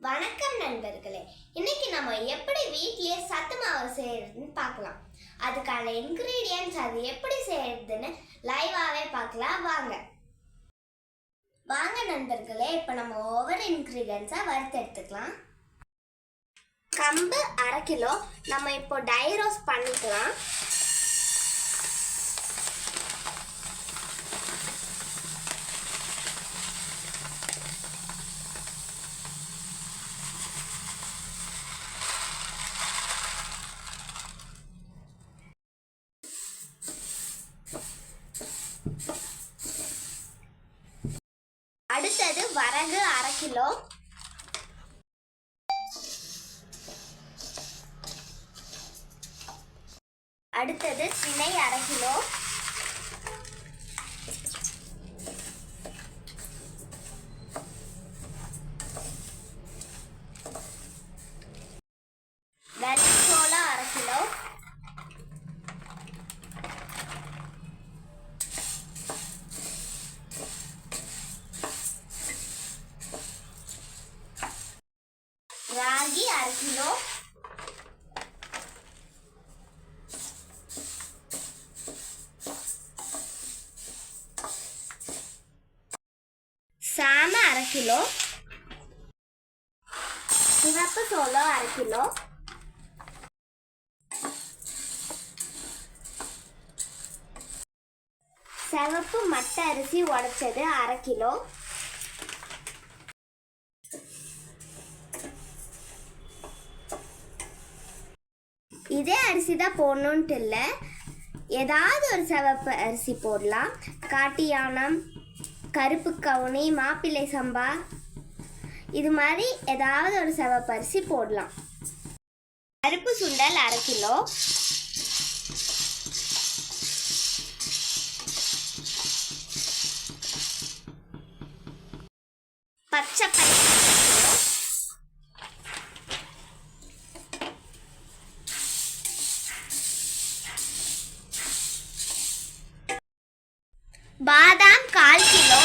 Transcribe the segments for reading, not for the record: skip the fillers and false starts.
வணக்கம் நண்பர்களே, இன்னைக்கு நம்ம எப்படி வீட்டிலேயே சத்து மாவு செய்யறதுன்னு பார்க்கலாம். அதுக்கான இன்கிரீடியன்ஸ், அது எப்படி செய்யறதுன்னு லைவாவே பார்க்கலாம். வாங்க நண்பர்களே, இப்போ நம்ம ஒவ்வொரு இன்கிரீடியன்ஸா வறுத்து எடுத்துக்கலாம். கம்பு 1/2 கிலோ நம்ம இப்போ டை ரோஸ்ட் பண்ணிக்கலாம். அடுத்தது வரகு 1/2 கிலோ, அடுத்தது திணை 1/2 கிலோ, வெள்ளச்சோளம் 1/2 கிலோ, ராகி 1/2 கிலோ, சாம 1/2 கிலோ, சிவப்பு சோளம் 1/2 கிலோ, சிவப்பு மட்டை அரிசி உடைச்சது 1/2 கிலோ, இதே அரிசி தான் போடணுன்ட்டு இல்லை, ஏதாவது ஒரு சிவப்பு அரிசி போடலாம். காட்டியானம், கருப்பு கவுனி, மாப்பிள்ளை சம்பா, இது மாதிரி ஏதாவது ஒரு சிவப்பு அரிசி போடலாம். கருப்பு சுண்டல் 1/2 கிலோ, பச்சை பயிறு 1/2 கிலோ, பாதாம் 1/4 கிலோ,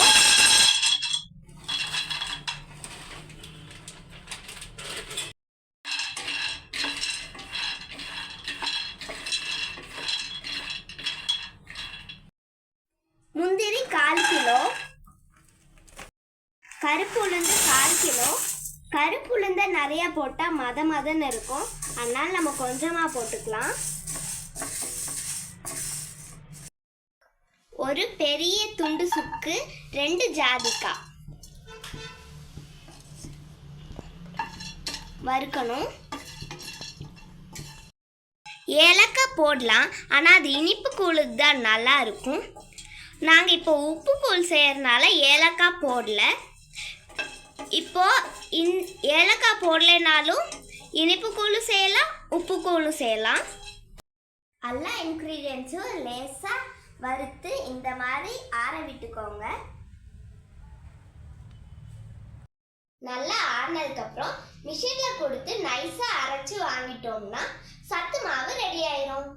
முந்திரி 1/4 கிலோ, கருப்பு உளுந்து 1/4 கிலோ. கருப்பு உளுந்தை நிறைய போட்டால் மதன்னு இருக்கும், அதனால நம்ம கொஞ்சமாக போட்டுக்கலாம். ஒரு பெரிய துண்டு சுக்கு, 2 ஜாதிக்காய் வறுக்கணும். ஏலக்காய் போடலாம், ஆனால் அது இனிப்பு கூழுக்கு தான் நல்லா இருக்கும். நாங்கள் இப்போ உப்பு கூழ் செய்யறதுனால ஏலக்காய் போடல. இப்போ ஏலக்காய் போடலைனாலும் இனிப்பு கூழும் செய்யலாம், உப்பு கூழும் செய்யலாம். எல்லா இன்க்ரீடியன்ஸும் லேசாக வறுத்து இந்த மாதிரி ஆற விட்டுக்கோங்க. நல்லா ஆறினதுக்கப்புறம் மிஷினில் கொடுத்து நைஸாக அரைச்சி வாங்கிட்டோம்னா சத்து மாவு ரெடி ஆயிரும்.